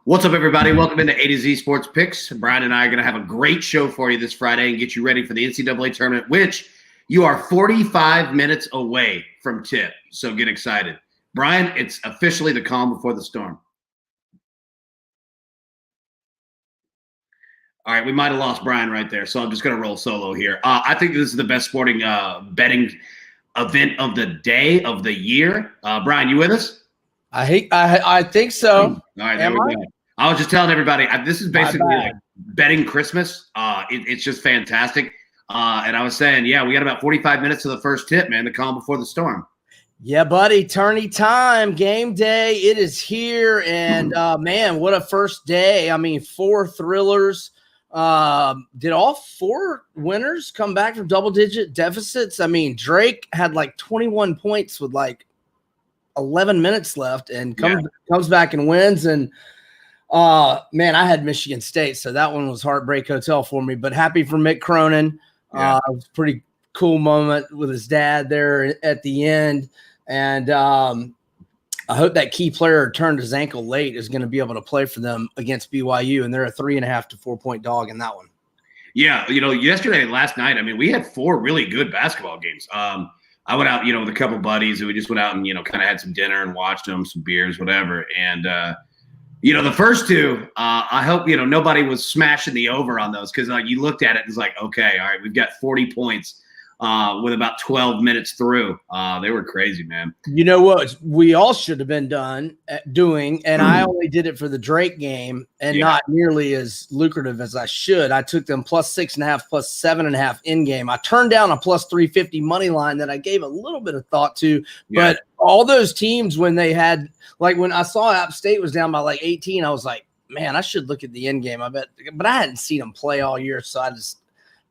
What's up, everybody? Welcome into A to Z Sports Picks. Brian and I are going to have a great show for you this Friday and get you ready for the NCAA tournament, which you are 45 minutes away from tip. So get excited. Brian, it's officially the calm before the storm. All right, we might have lost Brian right there, so I'm just going to roll solo here. I think this is the best sporting betting event of the day, of the year. Brian, you with us? I think so. All right, there we go. I was just telling everybody, this is basically like betting Christmas. It's just fantastic. And I was saying, yeah, we got about 45 minutes to the first tip, man, the calm before the storm. Yeah, buddy, tourney time, game day. It is here. And, man, what a first day. I mean, 4 thrillers. Did all 4 winners come back from double-digit deficits? I mean, Drake had like 21 points with like 11 minutes left and comes back and wins. And, man, I had Michigan State, so that one was heartbreak hotel for me. But happy for Mick Cronin. It was a pretty cool moment with his dad there at the end. And I hope that key player turned his ankle late is going to be able to play for them against BYU, and they're a 3.5 to 4 point dog in that one. Yeah, yesterday, last night, I mean, we had 4 really good basketball games. I went out, with a couple buddies, and we just went out and, kind of had some dinner and watched them, some beers, whatever. And, the first 2, I hope, nobody was smashing the over on those because, you looked at it and it's like, okay, all right, we've got 40 points with about 12 minutes through. They were crazy, man. You know what we all should have been doing, and I only did it for the Drake game and not nearly as lucrative as I should. I took them plus 6.5, plus 7.5 in game. I turned down a plus 350 money line that I gave a little bit of thought to, but all those teams when they had, like when I saw App State was down by like 18, I was like, man, I should look at the end game. I bet, but I hadn't seen them play all year, so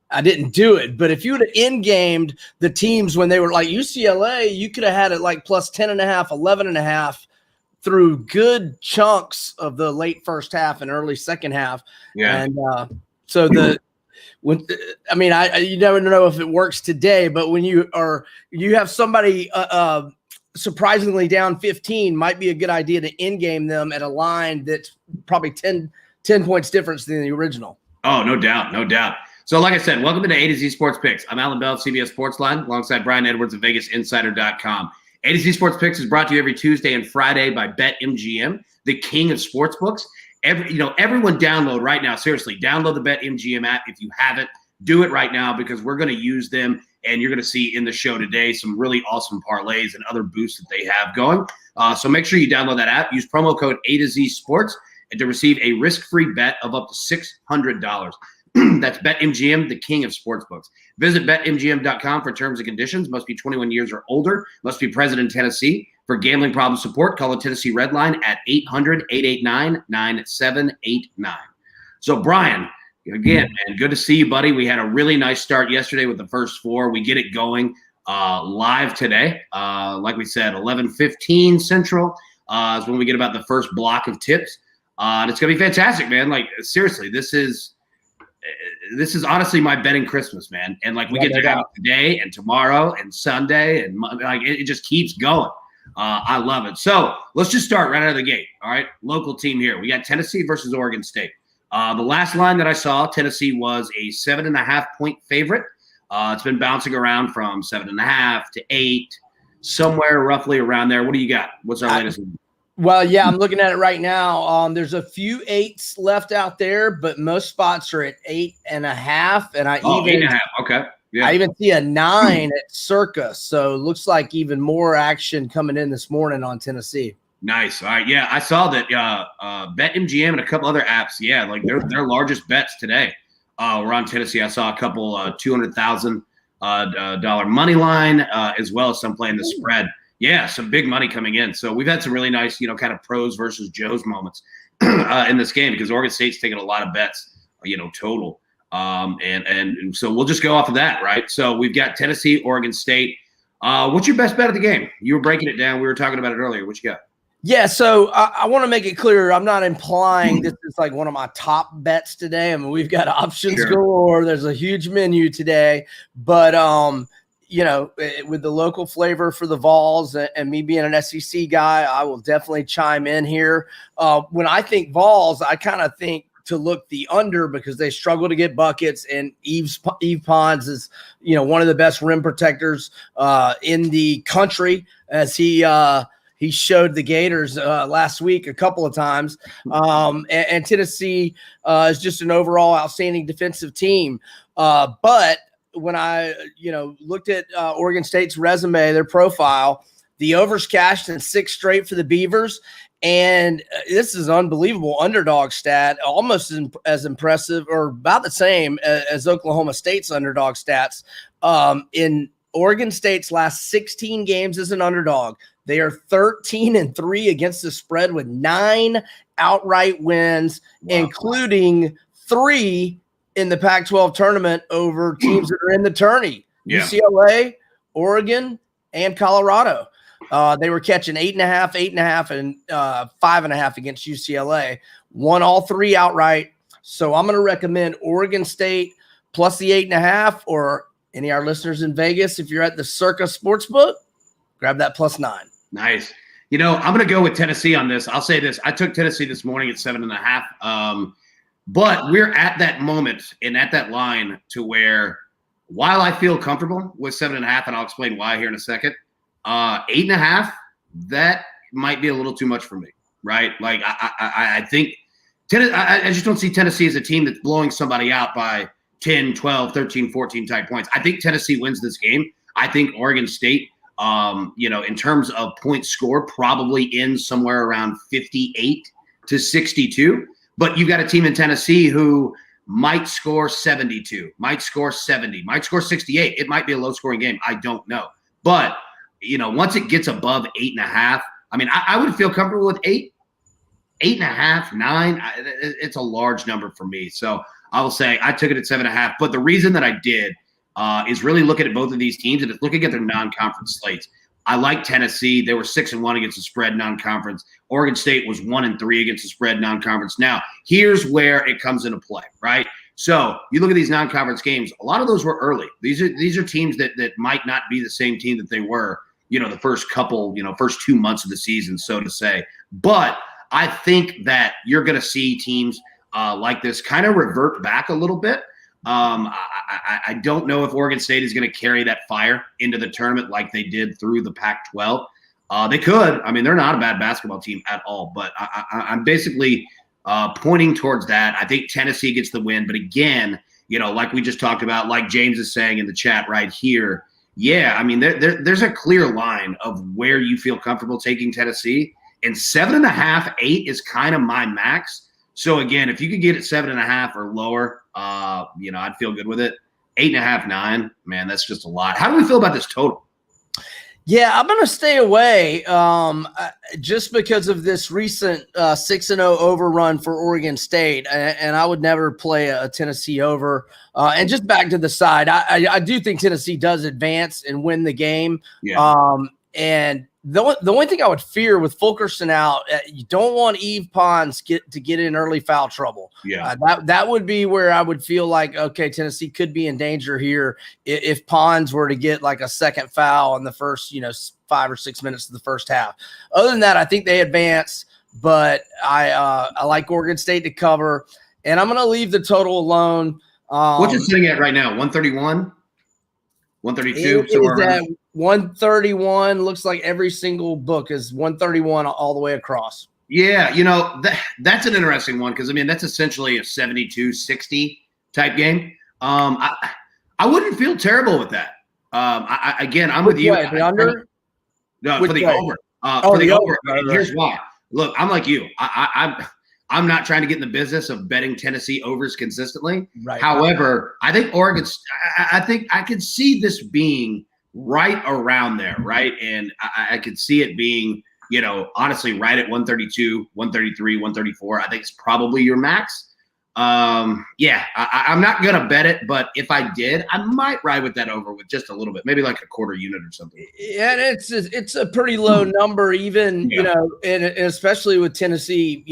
I didn't do it. But if you would have in-gamed the teams when they were like UCLA, you could have had it like plus 10.5, 11.5 through good chunks of the late first half and early second half. Yeah. And so you never know if it works today, but when you have somebody surprisingly down 15, might be a good idea to in-game them at a line that's probably 10 points difference than the original. Oh, no doubt. No doubt. So like I said, welcome to A to Z Sports Picks. I'm Alan Bell of CBS Sportsline alongside Brian Edwards of VegasInsider.com. A to Z Sports Picks is brought to you every Tuesday and Friday by BetMGM, the king of sportsbooks. Everyone download right now. Seriously, download the BetMGM app if you haven't. Do it right now because we're going to use them, and you're going to see in the show today some really awesome parlays and other boosts that they have going. So make sure you download that app. Use promo code A to Z Sports and to receive a risk-free bet of up to $600. That's BetMGM, the king of sportsbooks. Visit BetMGM.com for terms and conditions. Must be 21 years or older. Must be present in Tennessee. For gambling problem support, call the Tennessee Red Line at 800-889-9789. So, Brian, again, man, good to see you, buddy. We had a really nice start yesterday with the first 4. We get it going live today. Like we said, 11:15 Central is when we get about the first block of tips. And it's going to be fantastic, man. Like, seriously, this is honestly my betting Christmas, man. And like we get to have it today and tomorrow and Sunday and like it just keeps going. I love it. So let's just start right out of the gate. All right. Local team here. We got Tennessee versus Oregon State. The last line that I saw, Tennessee was a 7.5 point favorite. It's been bouncing around from 7.5 to 8, somewhere roughly around there. What do you got? What's our latest? Well, yeah, I'm looking at it right now. There's a few 8s left out there, but most spots are at 8.5. And 8.5. Okay. Yeah. I even see a 9 at Circa. So it looks like even more action coming in this morning on Tennessee. Nice. All right. Yeah, I saw that BetMGM and a couple other apps. Yeah, like their largest bets today were on Tennessee. I saw a couple $200,000 money line as well as some playing the spread. Yeah, some big money coming in. So we've had some really nice, kind of pros versus Joes moments in this game because Oregon State's taking a lot of bets, total. And so we'll just go off of that, right? So we've got Tennessee, Oregon State. What's your best bet of the game? You were breaking it down. We were talking about it earlier. What you got? Yeah, so I want to make it clear. I'm not implying this is like one of my top bets today. I mean, we've got options galore. There's a huge menu today. But with the local flavor for the Vols and me being an SEC guy, I will definitely chime in here. When I think Vols, I kind of think to look the under because they struggle to get buckets, and Yves Pons is, one of the best rim protectors in the country, as he showed the Gators last week a couple of times. And Tennessee is just an overall outstanding defensive team. But when I, looked at Oregon State's resume, their profile, the overs cashed in 6 straight for the Beavers. And this is an unbelievable underdog stat, almost as impressive or about the same as Oklahoma State's underdog stats. In Oregon State's last 16 games as an underdog, they are 13-3 against the spread with 9 outright wins, including 3 in the Pac-12 tournament over teams that are in the tourney. UCLA, Oregon, and Colorado. They were catching 8.5, and 5.5 against UCLA. Won all 3 outright. So I'm going to recommend Oregon State plus the 8.5, or any of our listeners in Vegas, if you're at the Circa Sportsbook, grab that plus 9. Nice. I'm going to go with Tennessee on this. I'll say this. I took Tennessee this morning at 7.5. But we're at that moment and at that line to where, while I feel comfortable with 7.5, and I'll explain why here in a second, 8.5, that might be a little too much for me, right? Like I think I just don't see Tennessee as a team that's blowing somebody out by 10, 12, 13, 14 type points. I think Tennessee wins this game. I think Oregon State, in terms of points scored, probably ends somewhere around 58 to 62. But you've got a team in Tennessee who might score 72, might score 70, might score 68. It might be a low-scoring game. I don't know. But, once it gets above 8.5, I would feel comfortable with 8, 8.5, 9. It's a large number for me. So I will say I took it at 7.5. But the reason that I did is really looking at both of these teams and just looking at their non-conference slates. I like Tennessee. They were 6-1 against the spread non-conference. Oregon State was 1-3 against the spread non-conference. Now, here's where it comes into play, right? So you look at these non-conference games. A lot of those were early. These are teams that might not be the same team that they were, the first couple, first 2 months of the season, so to say. But I think that you're going to see teams like this kind of revert back a little bit. I don't know if Oregon State is going to carry that fire into the tournament like they did through the Pac-12. They could. They're not a bad basketball team at all. But I'm basically pointing towards that. I think Tennessee gets the win. But again, like we just talked about, like James is saying in the chat right here, there's a clear line of where you feel comfortable taking Tennessee. And 7.5, 8 is kind of my max. So, again, if you could get it 7.5 or lower, I'd feel good with it. 8.5, 9, man, that's just a lot. How do we feel about this total? Yeah, I'm going to stay away just because of this recent 6-0 overrun for Oregon State, and I would never play a Tennessee over. And just back to the side, I do think Tennessee does advance and win the game. Yeah. And the only thing I would fear with Fulkerson out, you don't want Yves Pons to get in early foul trouble. Yeah, that would be where I would feel like, okay, Tennessee could be in danger here if Pons were to get like a second foul in the first 5 or 6 minutes of the first half. Other than that, I think they advance, but I like Oregon State to cover, and I'm going to leave the total alone. What's it sitting at right now? 131, 132. So we're at 131. Looks like every single book is 131 all the way across. Yeah, that's an interesting one because that's essentially a 72-60 type game. I wouldn't feel terrible with that. I'm with you. The under? No, for the over. For the over. Right. Here's why. Look, I'm like you. I'm not trying to get in the business of betting Tennessee overs consistently. Right. However, I think I think I could see this being right around there, right? And I could see it being, honestly, right at 132, 133, 134. I think it's probably your max. I'm not going to bet it, but if I did, I might ride with that over with just a little bit, maybe like a quarter unit or something. Yeah, and it's a pretty low number, even, and especially with Tennessee,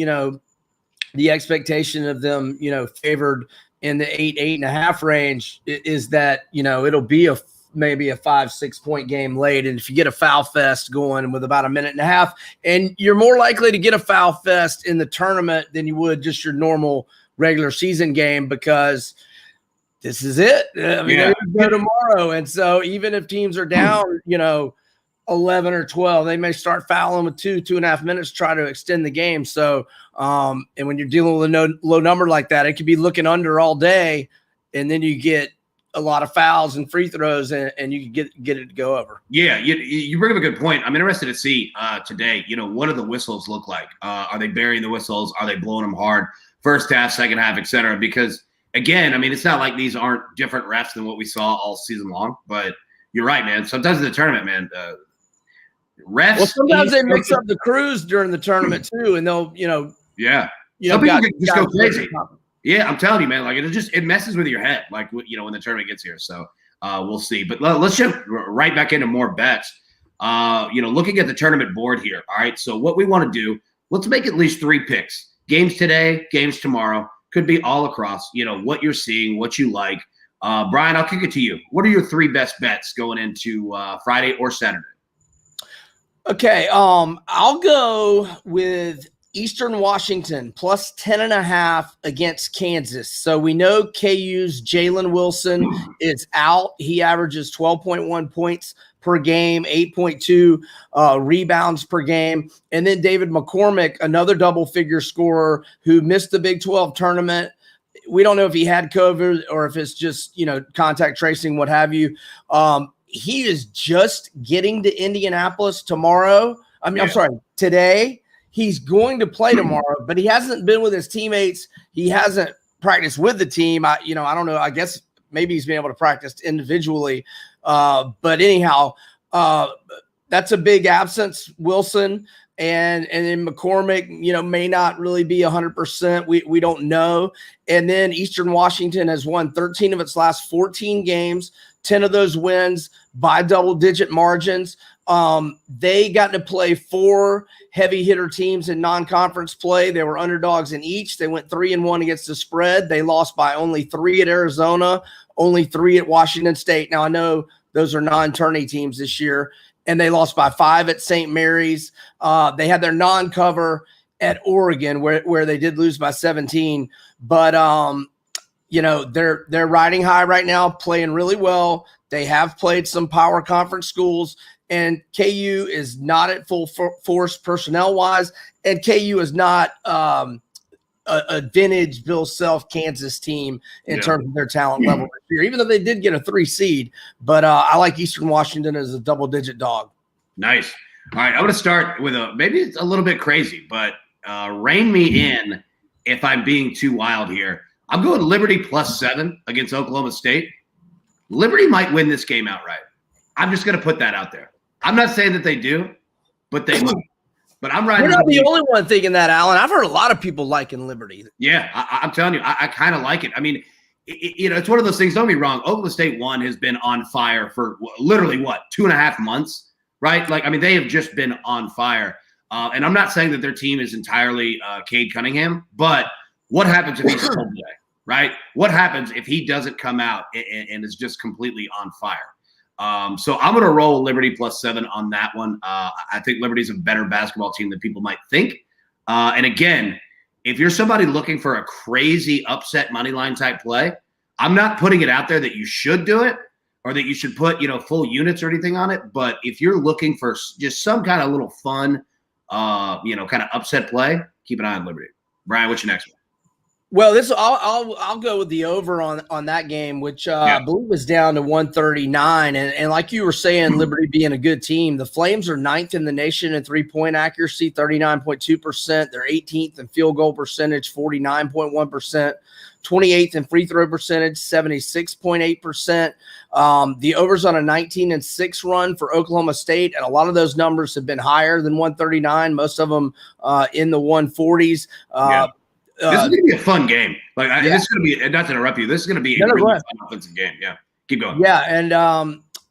the expectation of them, favored in the 8.5 range is that, it'll be a maybe a 5-6 point game late. And if you get a foul fest going with about a minute and a half, and you're more likely to get a foul fest in the tournament than you would just your normal regular season game, because this is it. I mean, they go tomorrow. And so even if teams are down, 11 or 12, they may start fouling with 2.5 minutes to try to extend the game. So, and when you're dealing with a low number like that, it could be looking under all day, and then you get a lot of fouls and free throws, and you can get it to go over. Yeah, you bring up a good point. I'm interested to see today, what do the whistles look like? Are they burying the whistles? Are they blowing them hard? First half, second half, et cetera. Because, again, I mean, it's not like these aren't different refs than what we saw all season long. But you're right, man. Sometimes in the tournament, man, refs. Well, sometimes they mix up the crews during the tournament too, and they'll, yeah. Some people can just go crazy. Yeah, I'm telling you, man. Like it messes with your head, like when the tournament gets here. So we'll see. But let's jump right back into more bets. Looking at the tournament board here. All right. So what we want to do, let's make at least 3 picks. Games today, games tomorrow. Could be all across. What you're seeing, what you like. Brian, I'll kick it to you. What are your 3 best bets going into Friday or Saturday? Okay, I'll go with Eastern Washington plus 10.5 against Kansas. So we know KU's Jalen Wilson is out. He averages 12.1 points per game, 8.2 rebounds per game. And then David McCormick, another double-figure scorer who missed the Big 12 tournament. We don't know if he had COVID or if it's just, contact tracing, what have you. He is just getting to Indianapolis tomorrow. I'm sorry, today. He's going to play tomorrow, but he hasn't been with his teammates. He hasn't practiced with the team. I don't know. I guess maybe he's been able to practice individually. But anyhow, that's a big absence, Wilson. And then McCormick, may not really be 100%. We don't know. And then Eastern Washington has won 13 of its last 14 games, 10 of those wins by double-digit margins. They got to play 4 heavy hitter teams in non-conference play. They were underdogs in each. They went 3-1 against the spread. They lost by only 3 at Arizona, only 3 at Washington State. Now I know those are non-tourney teams this year, and they lost by 5 at St. Mary's. They had their non-cover at Oregon where they did lose by 17, but they're riding high right now, playing really well. They have played some power conference schools, and KU is not at full force personnel-wise, and KU is not a vintage Bill Self Kansas team in terms of their talent level this year, even though they did get a 3 seed. But I like Eastern Washington as a double-digit dog. Nice. All right, I'm going to start with maybe it's a little bit crazy, but rein me in if I'm being too wild here. I'm going Liberty plus 7 against Oklahoma State. Liberty might win this game outright. I'm just going to put that out there. I'm not saying that they do, but they might. But I'm riding. You're not the only one thinking that, Alan. I've heard a lot of people liking Liberty. Yeah, I'm telling you, I kind of like it. I mean, it's one of those things. Don't get me wrong. Oklahoma State 1 has been on fire for literally 2.5 months, right? Like, I mean, they have just been on fire. And I'm not saying that their team is entirely Cade Cunningham, but what happens if he's still today, right? What happens if he doesn't come out and is just completely on fire? So I'm going to roll Liberty plus 7 on that one. I think Liberty's a better basketball team than people might think. And again, if you're somebody looking for a crazy upset money line type play, I'm not putting it out there that you should do it or that you should put, full units or anything on it. But if you're looking for just some kind of little fun, kind of upset play, keep an eye on Liberty. Brian, what's your next one? Well, I'll go with the over on that game, which I believe is down to 139. And like you were saying, Liberty being a good team, the Flames are 9th in the nation in 3-point accuracy, 39.2%. They're 18th in field goal percentage, 49.1%. 28th in free throw percentage, 76.8%. The over's on a 19-6 run for Oklahoma State, and a lot of those numbers have been higher than 139. Most of them in the 140s. This is going to be a fun game. This is going to be, not to interrupt you, this is going to be a really fun offensive game. Yeah, keep going. Yeah, and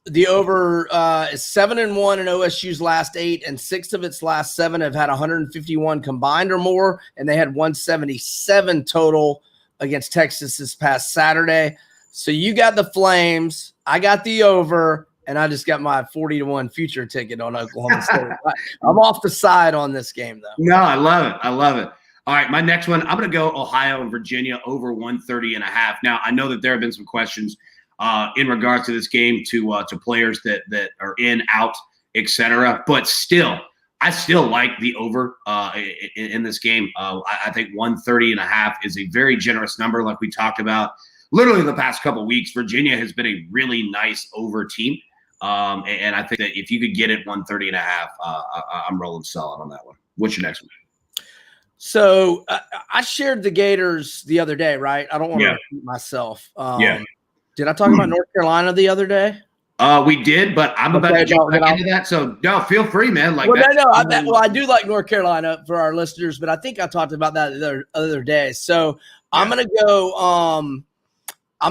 the over is 7-1 in OSU's last 8, and 6 of its last 7 have had 151 combined or more, and they had 177 total against Texas this past Saturday. So you got the Flames, I got the over, and I just got my 40-1 future ticket on Oklahoma State. I'm off the side on this game, though. No, I love it. I love it. All right, my next one, I'm going to go Ohio and Virginia over 130.5. Now, I know that there have been some questions in regards to this game to players that are in, out, etc. But still, I still like the over in this game. I think 130.5 is a very generous number, like we talked about. Literally the past couple of weeks, Virginia has been a really nice over team. And I think that if you could get it 130.5, I'm rolling solid on that one. What's your next one? So I shared the Gators the other day, right? I don't want to repeat myself. Did I talk about North Carolina the other day? We did, but I'm about to jump back into that. So no, feel free, man. Like, I do like North Carolina for our listeners, but I think I talked about that the other day. So I'm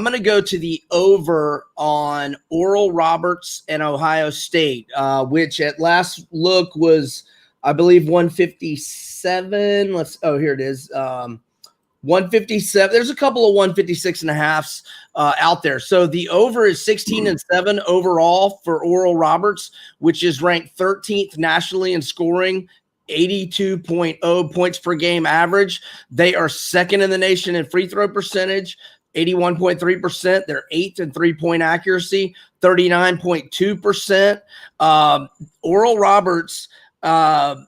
gonna go to the over on Oral Roberts and Ohio State, which at last look was, I believe, 157. Here it is. 157. There's a couple of 156.5s out there. So the over is 16-7 overall for Oral Roberts, which is ranked 13th nationally in scoring, 82.0 points per game average. They are second in the nation in free throw percentage, 81.3%. They're 8th in three-point accuracy, 39.2%. Oral Roberts, I'm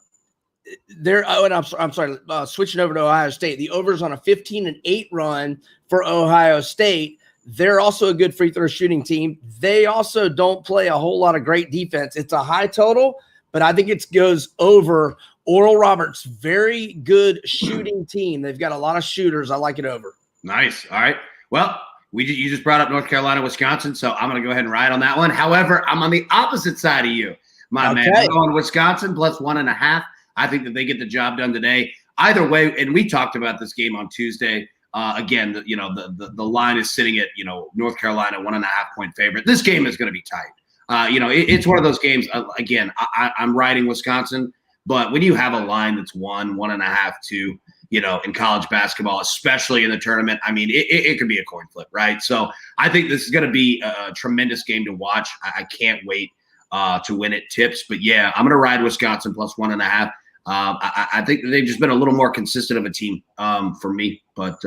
sorry, switching over to Ohio State. The over is on a 15-8 run for Ohio State. They're also a good free throw shooting team. They also don't play a whole lot of great defense. It's a high total, but I think it goes over. Oral Roberts, very good shooting team. They've got a lot of shooters. I like it over. Nice. All right. Well, you just brought up North Carolina, Wisconsin, so I'm going to go ahead and ride on that one. However, I'm on the opposite side of you, my man. I'm going Wisconsin plus 1.5. I think that they get the job done today. Either way, and we talked about this game on Tuesday. Again, the line is sitting at North Carolina 1.5 point favorite. This game is going to be tight. It's one of those games. Again, I'm riding Wisconsin, but when you have a line that's 1.5, 2. In college basketball, especially in the tournament, I mean, it could be a coin flip, right? So I think this is going to be a tremendous game to watch. I can't wait to win it tips. But, yeah, I'm going to ride Wisconsin plus 1.5. I think they've just been a little more consistent of a team for me. But,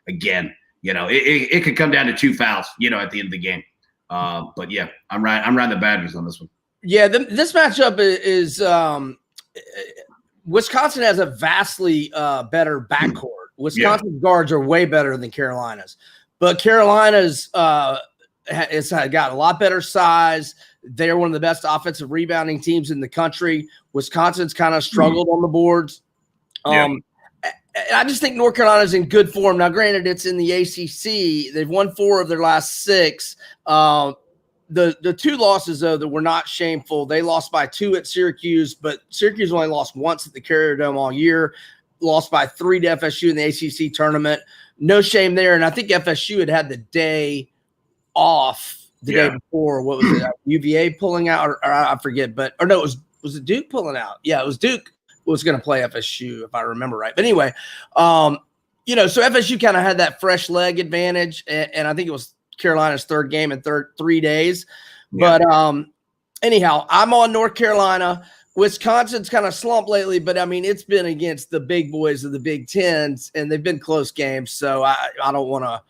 again, it could come down to 2 fouls, at the end of the game. But, yeah, I'm riding the Badgers on this one. Yeah, this matchup is Wisconsin has a vastly better backcourt. Wisconsin's guards are way better than Carolina's, but Carolina's has got a lot better size. They're one of the best offensive rebounding teams in the country. Wisconsin's kind of struggled on the boards. I just think North Carolina's in good form. Now, granted, it's in the ACC. They've won 4 of their last 6. The 2 losses, though, that were not shameful. They lost by 2 at Syracuse, but Syracuse only lost once at the Carrier Dome all year. Lost by 3 to FSU in the ACC tournament. No shame there. And I think FSU had the day off the day before. What was it? UVA pulling out, or I forget. No, was it Duke pulling out? Yeah, it was Duke was going to play FSU, if I remember right. But anyway, so FSU kind of had that fresh leg advantage, and I think it was Carolina's 3rd game in 3 days. But anyhow, I'm on North Carolina. Wisconsin's kind of slumped lately, but I mean, it's been against the big boys of the Big Tens, and they've been close games. So I don't want to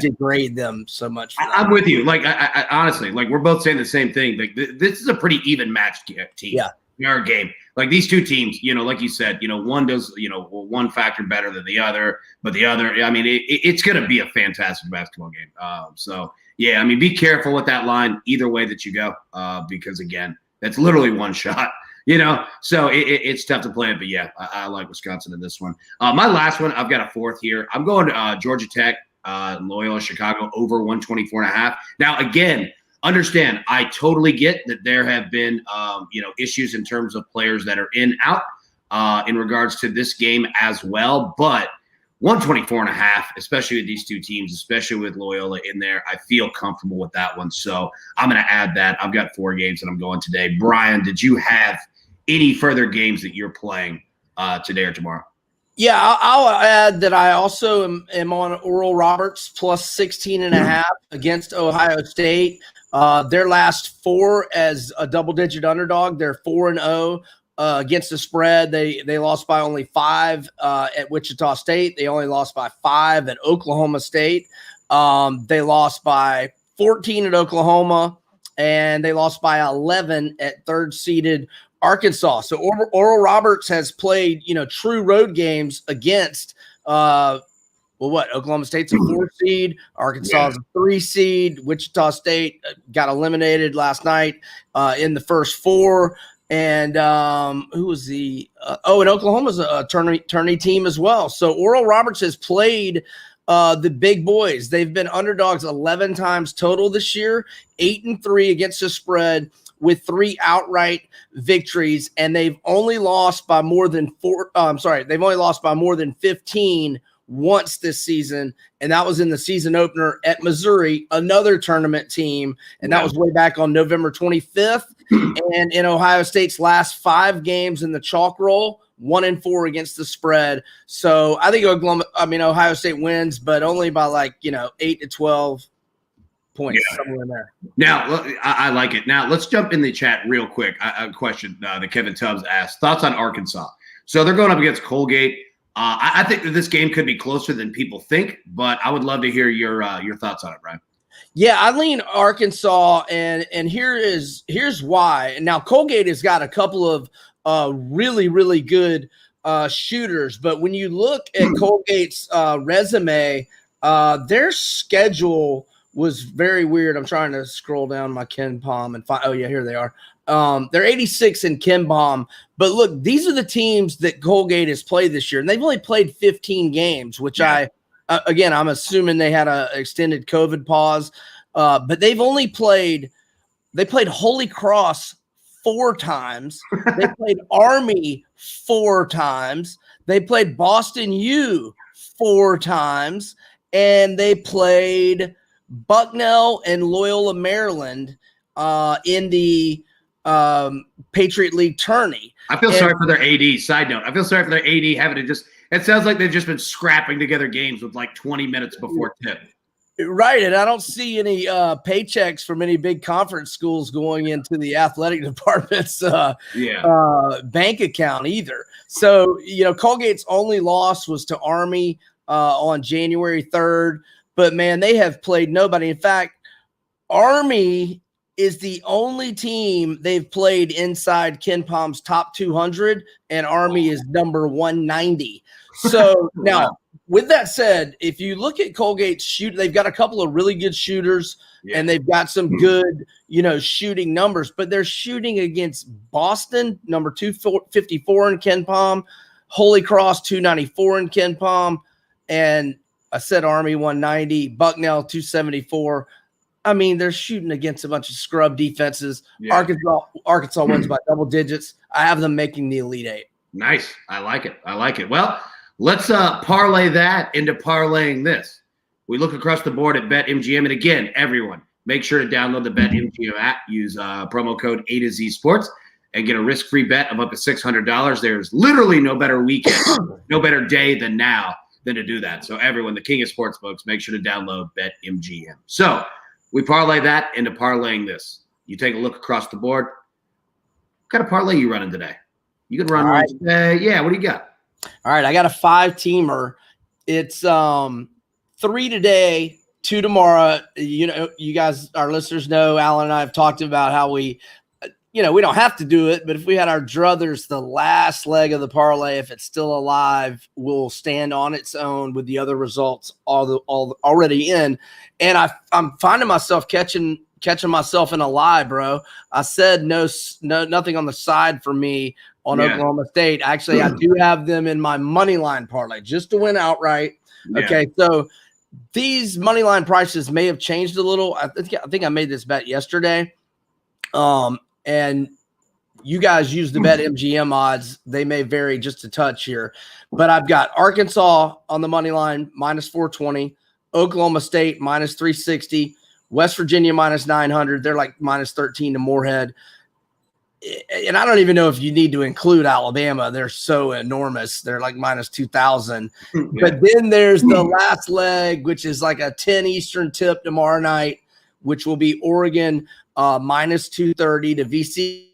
degrade them so much. I'm with you. Like, I honestly, like, we're both saying the same thing. Like, this is a pretty even matched team. Yeah. In our game. Like, these 2 teams, like you said, one does, one factor better than the other, but the other, I mean, it's going to be a fantastic basketball game. So, yeah, I mean, be careful with that line either way that you go, because, again, that's literally one shot, so it's tough to play it. But, yeah, I like Wisconsin in this one. My last one, I've got a 4th here. I'm going to Georgia Tech, Loyola Chicago over 124.5. Now, again, understand, I totally get that there have been, issues in terms of players that are in, out in regards to this game as well. But 124.5, especially with these 2 teams, especially with Loyola in there, I feel comfortable with that one. So I'm going to add that. I've got 4 games that I'm going today. Brian, did you have any further games that you're playing today or tomorrow? Yeah, I'll add that I also am on Oral Roberts plus 16.5 against Ohio State. Their last four as a double-digit underdog, they're 4-0 against the spread. They lost by only 5 at Wichita State. They only lost by 5 at Oklahoma State. They lost by 14 at Oklahoma, and they lost by 11 at third-seeded Arkansas. So Oral Roberts has played, true road games against, Oklahoma State's a 4 seed, Arkansas is a 3 seed, Wichita State got eliminated last night in the first 4. And who was and Oklahoma's a tourney team as well. So Oral Roberts has played the big boys. They've been underdogs 11 times total this year, 8-3 against the spread, with 3 outright victories, and they've only lost by more than 15 once this season, and that was in the season opener at Missouri, another tournament team, and that was way back on November 25th. And in Ohio State's last 5 games in the chalk roll, 1-4 against the spread. So I think Ohio State wins, but only by 8 to 12 points, somewhere in there. Now, I like it. Now, let's jump in the chat real quick. A question that Kevin Tubbs asked. Thoughts on Arkansas? So they're going up against Colgate. I think that this game could be closer than people think, but I would love to hear your thoughts on it, Brian. Yeah, I lean Arkansas, and here's why. Now, Colgate has got a couple of really, really good shooters, but when you look at Colgate's resume, their schedule was very weird. I'm trying to scroll down my Ken Palm and find. Oh yeah, here they are. They're 86 in Ken Palm, but look, these are the teams that Colgate has played this year, and they've only played 15 games, which I'm assuming they had an extended COVID pause, but they've only played. They played Holy Cross 4 times. They played Army 4 times. They played Boston U 4 times, and they played Bucknell and Loyola, Maryland in the Patriot League tourney. I feel sorry for their AD. Side note, I feel sorry for their AD having to it sounds like they've just been scrapping together games with 20 minutes before tip. Right, and I don't see any paychecks from any big conference schools going into the athletic department's bank account either. So, Colgate's only loss was to Army on January 3rd. But, man, they have played nobody. In fact, Army is the only team they've played inside Ken Palm's top 200, and Army is number 190. So, now, with that said, if you look at Colgate's shoot, they've got a couple of really good shooters, and they've got some good, shooting numbers. But they're shooting against Boston, number 254 in Ken Palm, Holy Cross, 294 in Ken Palm, and I said Army 190, Bucknell 274. I mean, they're shooting against a bunch of scrub defenses. Yeah. Arkansas wins by double digits. I have them making the Elite Eight. Nice. I like it. Well, let's parlay that into parlaying this. We look across the board at BetMGM, and again, everyone, make sure to download the BetMGM app. Use promo code A to Z Sports and get a risk-free bet of up to $600. There's literally no better weekend, no better day than now than to do that. So everyone, the king of sportsbooks, make sure to download BetMGM. So we parlay that into parlaying this. You take a look across the board. What kind of parlay you running today? You can run one today. Yeah, what do you got? All right, I got a 5-teamer. It's 3 today, 2 tomorrow. You guys, our listeners know, Alan and I have talked about how we don't have to do it, but if we had our druthers, the last leg of the parlay, if it's still alive, will stand on its own with the other results all already in. And I'm finding myself catching myself in a lie, bro. I said nothing on the side for me on Oklahoma State. Actually, I do have them in my money line parlay just to win outright. Yeah. Okay, so these money line prices may have changed a little. I think I made this bet yesterday. And you guys use the BetMGM odds. They may vary just a touch here. But I've got Arkansas on the money line, minus 420. Oklahoma State, minus 360. West Virginia, minus 900. They're like minus 13 to Moorhead. and I don't even know if you need to include Alabama. They're so enormous. They're like minus 2,000. Yeah. But then there's the last leg, which is like a 10 Eastern tip tomorrow night, which will be Oregon minus 230 to VCU.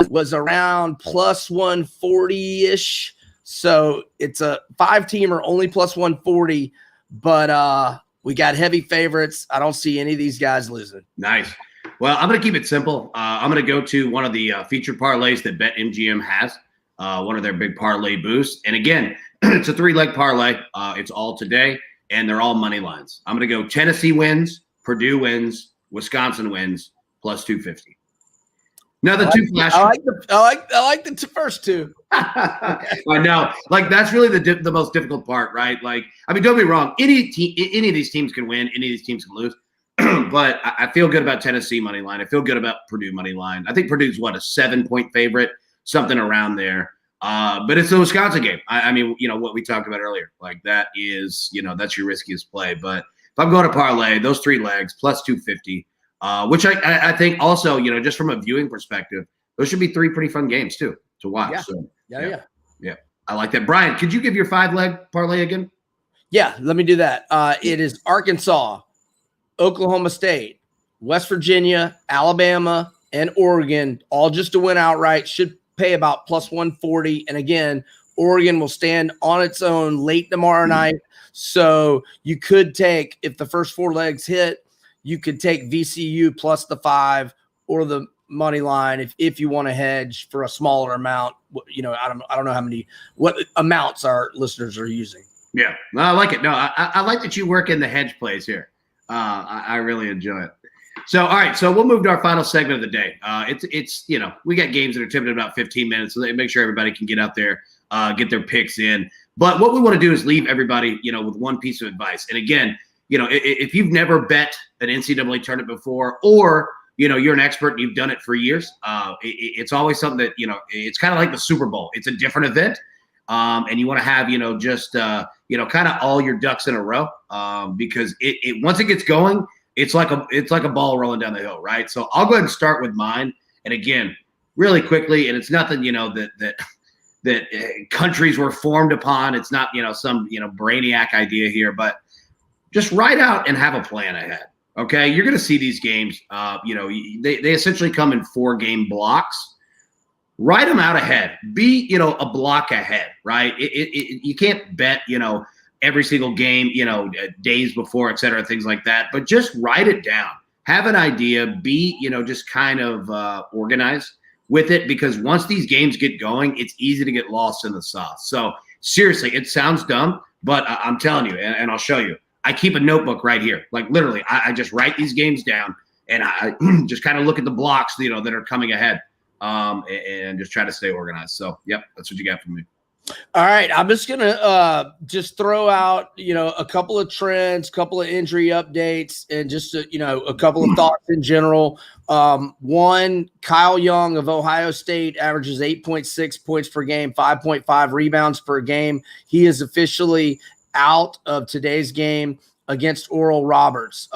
Was around plus 140-ish. So it's a 5-teamer, only plus 140. But we got heavy favorites. I don't see any of these guys losing. Nice. Well, I'm going to keep it simple. I'm going to go to one of the featured parlays that BetMGM has, one of their big parlay boosts. And again, it's a 3-leg parlay. It's all today, and they're all money lines. I'm going to go Tennessee wins, Purdue wins, Wisconsin wins, plus 250. Now the two flash. I like the first two. I know, like that's really the most difficult part, right? Like, I mean, don't be wrong. Any of these teams can win. Any of these teams can lose. But I feel good about Tennessee money line. I feel good about Purdue money line. I think Purdue's a 7-point favorite, something around there. But it's the Wisconsin game. I mean, what we talked about earlier. Like that is, that's your riskiest play. But if I'm going to parlay those 3 legs plus 250. Which I think also, just from a viewing perspective, those should be 3 pretty fun games too to watch. Yeah. So Yeah. I like that. Brian, could you give your 5-leg parlay again? Yeah, let me do that. It is Arkansas, Oklahoma State, West Virginia, Alabama, and Oregon, all just to win outright. Should pay about plus 140. And again, Oregon will stand on its own late tomorrow night. So you could take, if the first 4 legs hit, you could take VCU plus the 5 or the money line if you want to hedge for a smaller amount. I don't know what amounts our listeners are using. Yeah, no, I like it. No, I like that you work in the hedge plays here. I really enjoy it. So, all right, so we'll move to our final segment of the day. It's we got games that are tipped in about 15 minutes, so make sure everybody can get out there, get their picks in. But what we want to do is leave everybody, with one piece of advice. And again, if you've never bet an NCAA tournament before, or you're an expert and you've done it for years, it's always something that it's kind of like the Super Bowl. It's a different event, and you want to have just kind of all your ducks in a row, because it once it gets going, it's like a ball rolling down the hill, right? So I'll go ahead and start with mine, and again, really quickly, and it's nothing that countries were formed upon. It's not some brainiac idea here, but just write out and have a plan ahead. Okay, you're going to see these games. They essentially come in 4-game blocks. Write them out ahead. Be a block ahead, right? You can't bet every single game days before, et cetera, things like that. But just write it down. Have an idea. Be just kind of organized with it, because once these games get going, it's easy to get lost in the sauce. So seriously, it sounds dumb, but I'm telling you, and I'll show you. I keep a notebook right here. Like literally, I just write these games down, and I just kind of look at the blocks, that are coming ahead, and just try to stay organized. So, yep, that's what you got from me. All right, I'm just gonna just throw out a couple of trends, couple of injury updates, and just a couple of thoughts in general. One, Kyle Young of Ohio State averages 8.6 points per game, 5.5 rebounds per game. He is officially out of today's game against Oral Roberts.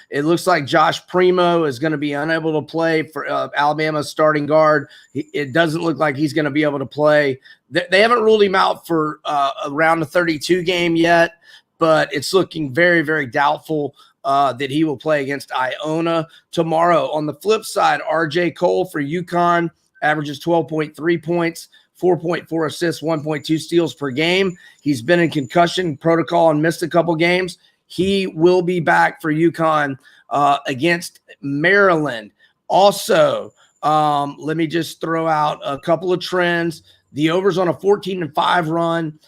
It looks like Josh Primo is going to be unable to play for Alabama's starting guard. It doesn't look like he's going to be able to play. They haven't ruled him out for around the 32 game yet, but it's looking very, very doubtful that he will play against Iona tomorrow. On the flip side, RJ Cole for UConn averages 12.3 points, 4.4 assists, 1.2 steals per game. He's been in concussion protocol and missed a couple games. He will be back for UConn against Maryland. Also, let me just throw out a couple of trends. The over's on a 14-5 run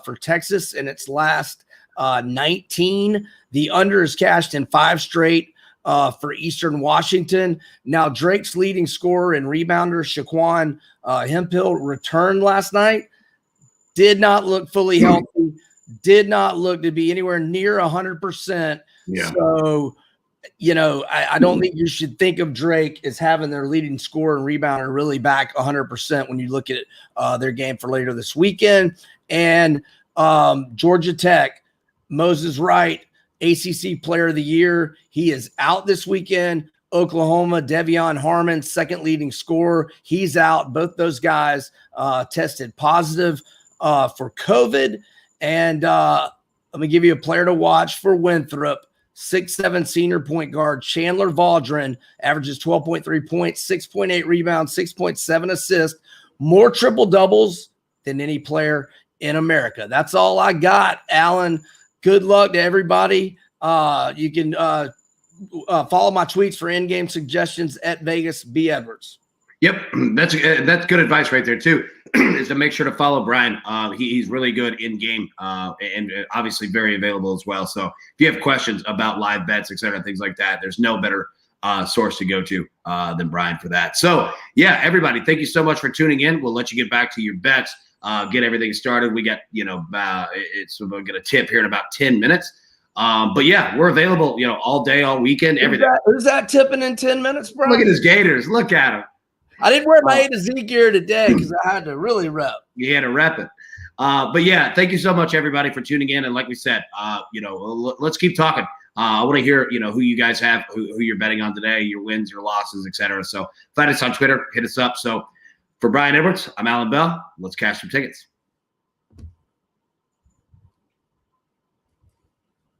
for Texas in its last 19. The under is cashed in 5 straight for Eastern Washington. Now, Drake's leading scorer and rebounder, Shaquan Hemphill, returned last night. Did not look fully healthy. Did not look to be anywhere near 100%. Yeah. So, I don't think you should think of Drake as having their leading scorer and rebounder really back 100% when you look at their game for later this weekend. And Georgia Tech, Moses Wright, ACC Player of the Year. He is out this weekend. Oklahoma, Devion Harmon, second leading scorer. He's out. Both those guys tested positive for COVID. And let me give you a player to watch for Winthrop. 6'7" senior point guard Chandler Vaudrin averages 12.3 points, 6.8 rebounds, 6.7 assists, more triple doubles than any player in America. That's all I got, Alan. Good luck to everybody. You can follow my tweets for in-game suggestions at Vegas B. Edwards. Yep, that's good advice right there too. Is to make sure to follow Brian. He's really good in game and obviously very available as well. So if you have questions about live bets, etc., things like that, there's no better source to go to than Brian for that. So yeah, everybody, thank you so much for tuning in. We'll let you get back to your bets, get everything started. We got we're going to tip here in about 10 minutes. But yeah, we're available, all day, all weekend, everything. Who's that tipping in 10 minutes, bro? Look at his Gators. Look at him. I didn't wear my A to Z gear today because I had to really rep. You had to rep it. But yeah, thank you so much, everybody, for tuning in. And like we said, let's keep talking. I want to hear, who you guys have, who you're betting on today, your wins, your losses, etc. So find us on Twitter, hit us up. So for Brian Edwards, I'm Alan Bell. Let's cash some tickets.